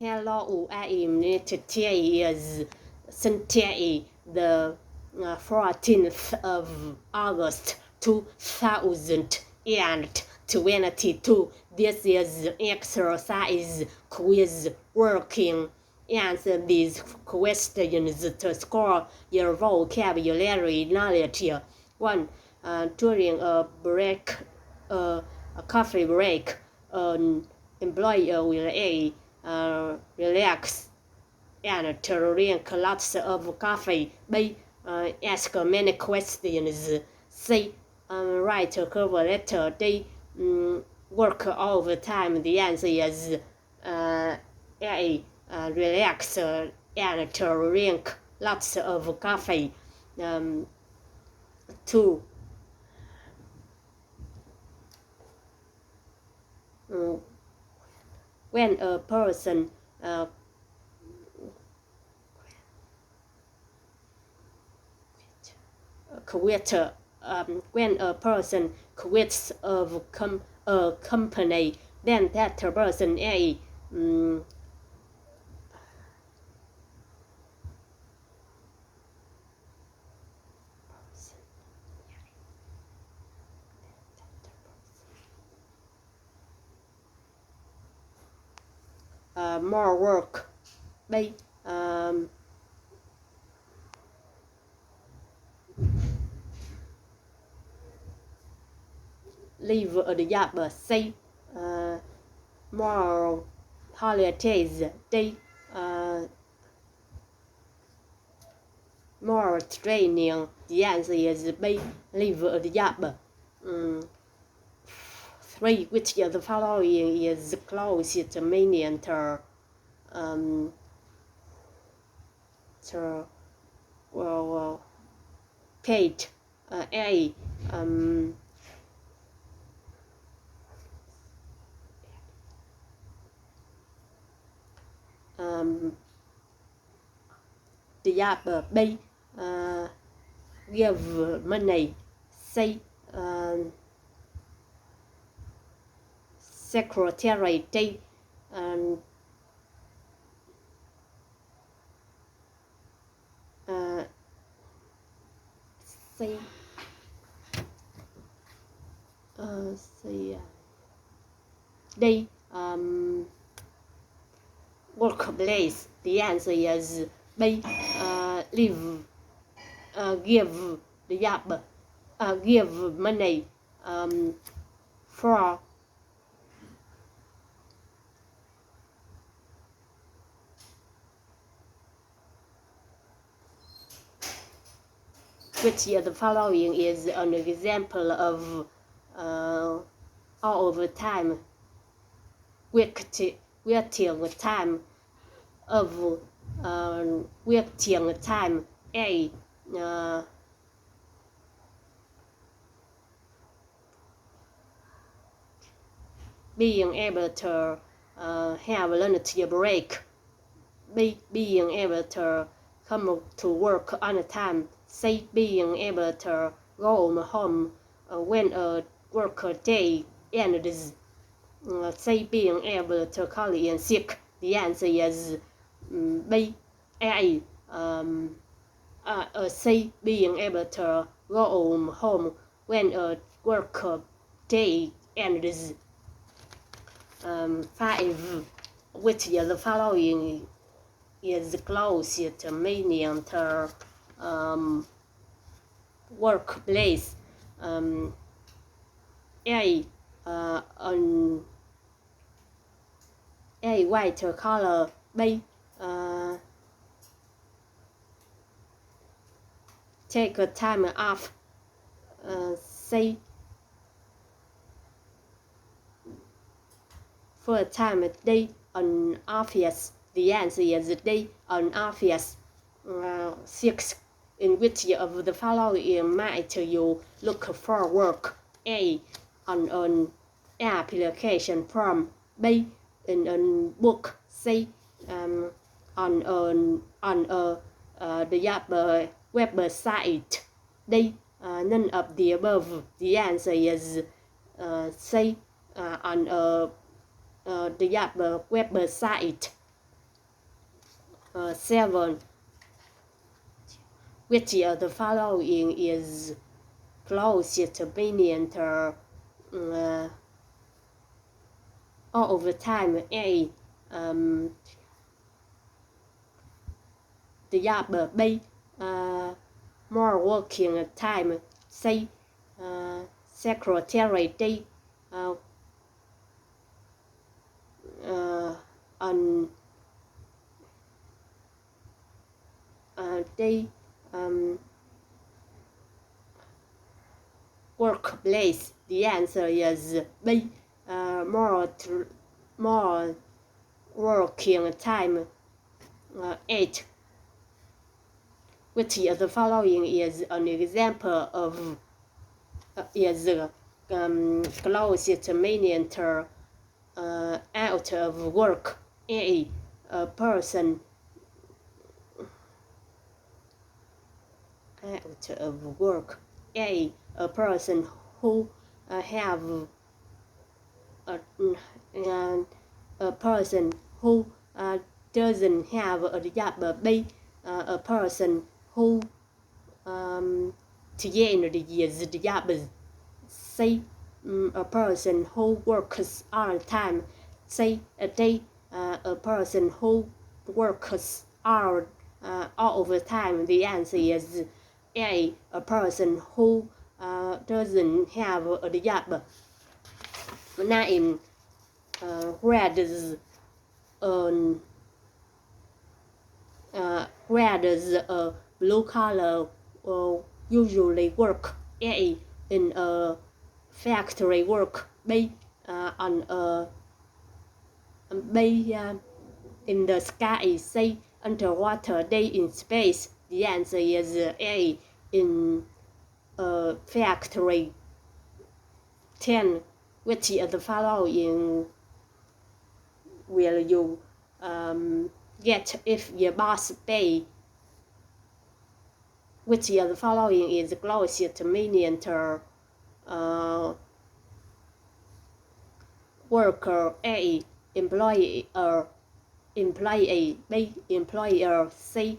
Hello, I am today is Sunday, the 14th of August 2022. This is exercise quiz working. Answer these questions to score your vocabulary knowledge. 1. During a break, a coffee break, an employer will relax and drink lots of coffee. B. Ask many questions. C. Write a cover letter. D. Work overtime. The answer is A. Relax and drink lots of coffee. 2. When a person when a person quits of a company, then that person A more work. B leave the job. C more holidays. D more training. The answer is B, leave the job. 3. Which of the following is the closest meaning to Kate? A. The job. B. Give money. C. Secretary. D. C. D. Workplace. The answer is B. Leave. Give the job. Give money. For which of the following is an example of all overtime waiting time of waiting time? A. Being able to have a lunch break. B. Being able to come to work on time. C. Being able to go home when a work day ends. C. Being able to call in sick. The answer is B. A. C. Being able to go home when a work day ends. 5. Which of the following is closest meaning to workplace? A. White collar. B. Take a time off. C. For time. D. An office. The answer is D. An office. 6. In which of the following might you look for work? A. On an application form. B. In a book. C. On the job website. D. None of the above. The answer is C. On the job website. 7. Which of the following is closest convenient all of the time? A. The job. B. More working time. C. Secretary. D. D. Workplace. The answer is B. More working time. 8. Which of the following is an example of closest convenient out of work? A. A person out of work. A. A person who have a person who doesn't have a job. B. A person who changes the job. C. A person who works all the time. C. D. A person who works all of the time. The answer is A. A person who doesn't have a job. 9. Where does a blue collar usually work? A. In a factory work. B. In the sky. C. Underwater. D. In space. The answer is A. In a factory. 10. Which of the following will you get if your boss pay? Which of the following is closest convenient worker? A. Employee. B. Employer. C.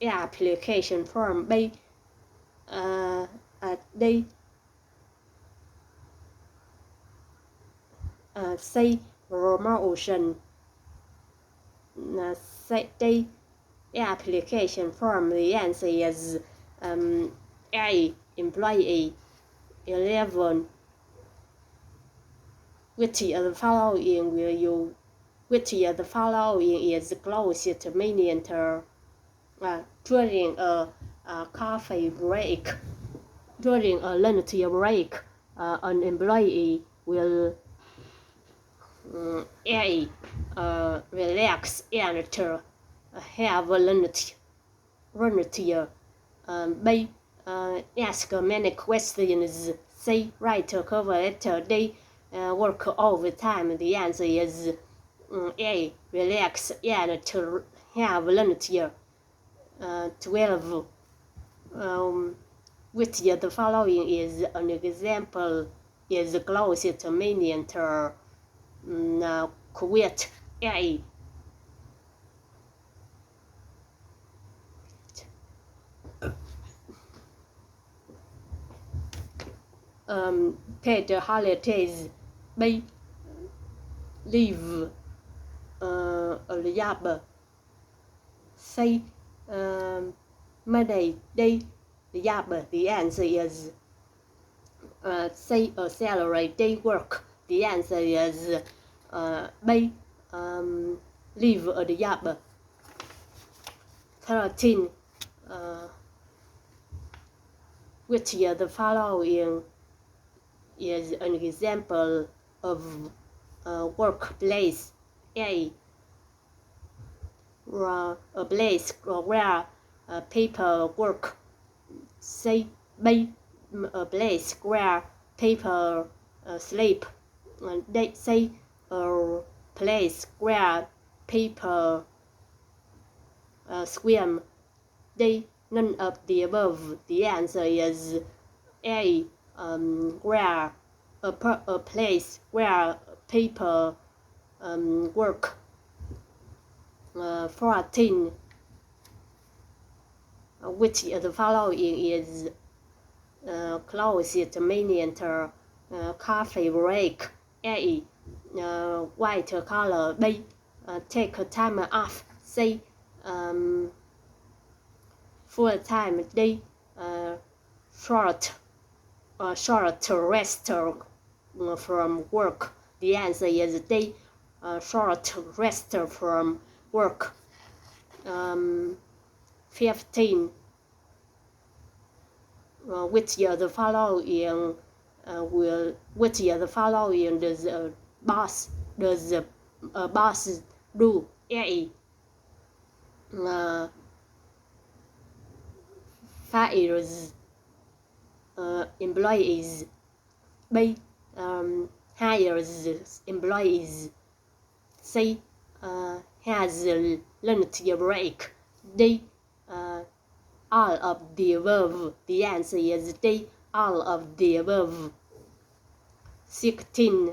Application form. B. D. C. Promotion. D. Application form. The answer is A. Employee. 11. Which of the following is closest convenient during a coffee break? During a lunch break, an employee will A. Relax and have lunch. B. Ask many questions. C. Write a cover letter. D. Work all the time. The answer is A. Relax and have lunch. 12. Which of the following is an example is closest convenient quit? A. Paid holidays. B. Leave a job. C. Monday. D. Job. The answer is C. A salary. D. Work. The answer is B. Leave a job. 13. Which of the following is an example of workplace? A. A place where people work. C. B. A place where people sleep. D. C. A place where people swim. D. None of the above. The answer is A. Where a place where people work. 14. Which of the following is closest meaning to coffee break? A. White color. B. Take time off. C. Full time. D. Short rest from work. The answer is D. Short rest from work. 15. Which of the following does a boss do? A. Fires employees. B. Hires employees. C. Has a lunch break. D. All of the above. The answer is D. All of the above. 16.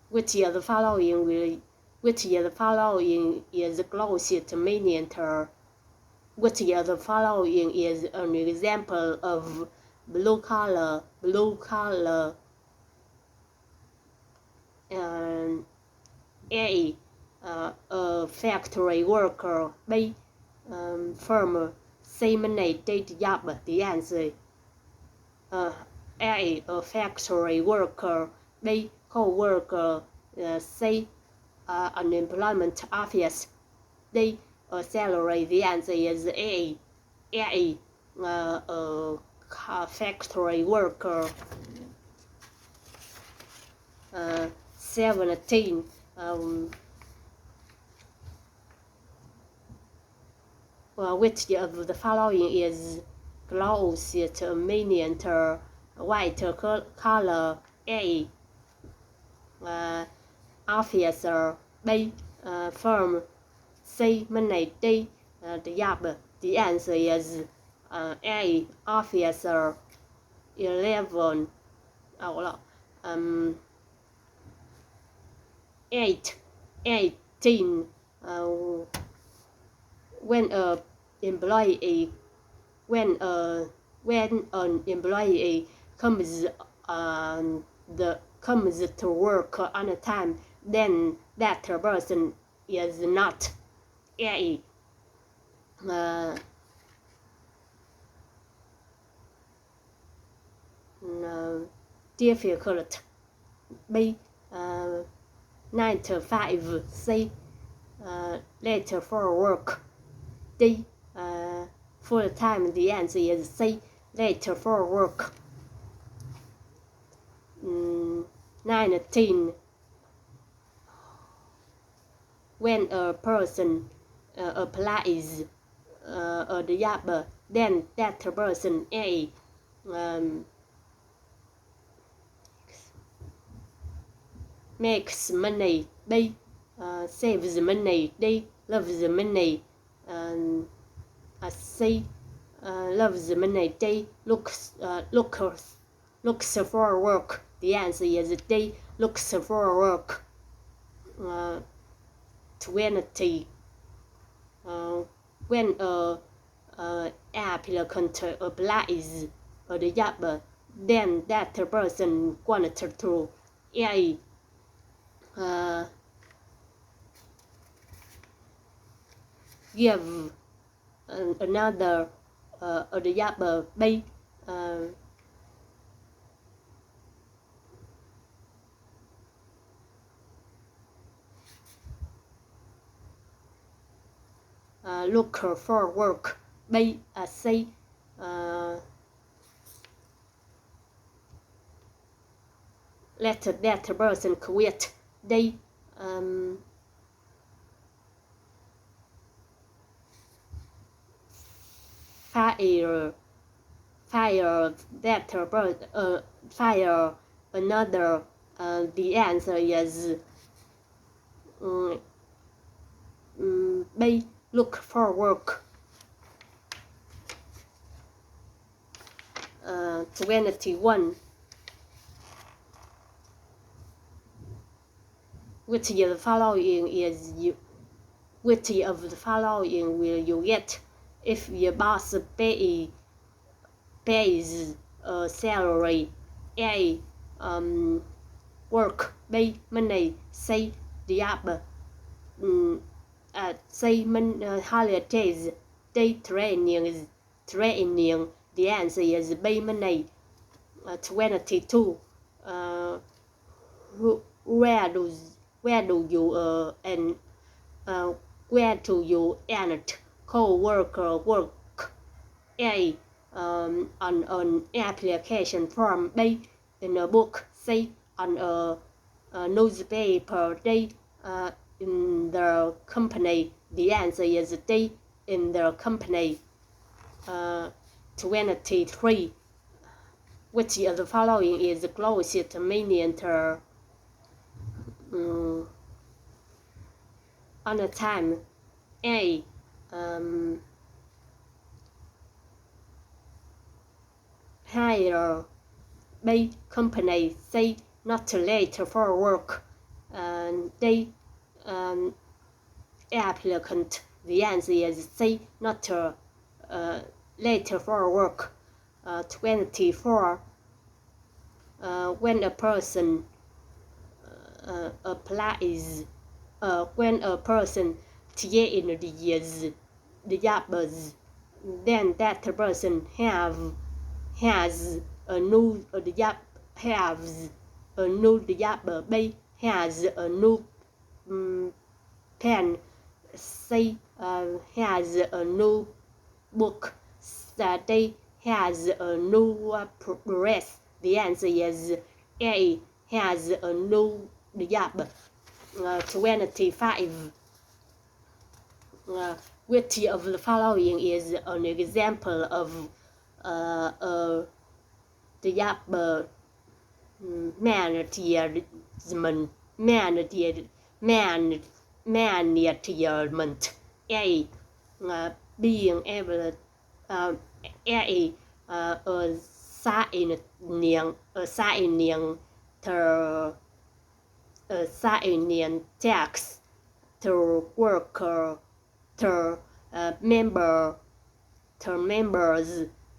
Which of the following is closest meaning to? Which of the following is an example of blue collar? A. A factory worker. B. Farmer. C. Managed job. The answer A. A factory worker. B. Co-worker. C. Unemployment office. D. A salary. The answer is A. A. A factory worker. 17. Which of the following is closest meaning to white collar? A. Officer. B. Firm. C. Money. D. The job. The answer is A. Officer. 11. 18. When an employee comes to work on time, then that person is not A. Difficult. B. 9 to 5. C. Late for work. D. Full time. The answer is C. Late for work. 19. When a person applies a job, then that person A. Makes money. B. Saves money. D. Loves money. C. Loves money. D. Looks for work. The answer is D. Looks for work. 20. When a applicant applies a job, then that person wanted to A. Give another a job. B. Look for work. B. C. Let that person quit. D. Fire that person. Fire another. The answer is B. Look for work. 21. Which of the following is you? Which of the following will you get if your boss pays a salary? A. Work. B. Money. C. Job. C. Holidays. D. Training. The answer is B. Money. 22. Where do you where do you and co-worker work? A. On an application form. B. In a book. C. On a newspaper. D. In the company. The answer is D. In the company. 23. Which of the following is the closest meaning to on a time? A. Hire. B. Company. C. Not late for work. D. Applicant. The answer is C. Not late for work. 24. When a person applies, when a person changes the jobs, then that person has a new job. Has a new job. B. Has a new pen. C. Has a new book. D. Has a new dress. The answer is A. Has a new job. 25. Which of the following is an example of the job management? A. Being able assigning tasks to worker to members.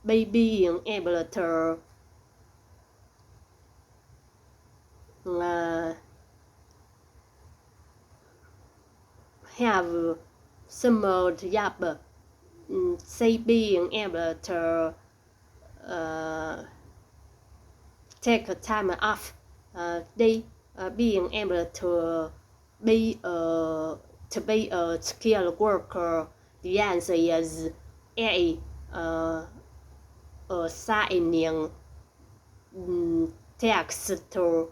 By being able to have summer job. C. Being able to take time off. D. Being able to be a skilled worker. The answer is A. Assigning tasks to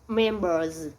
members.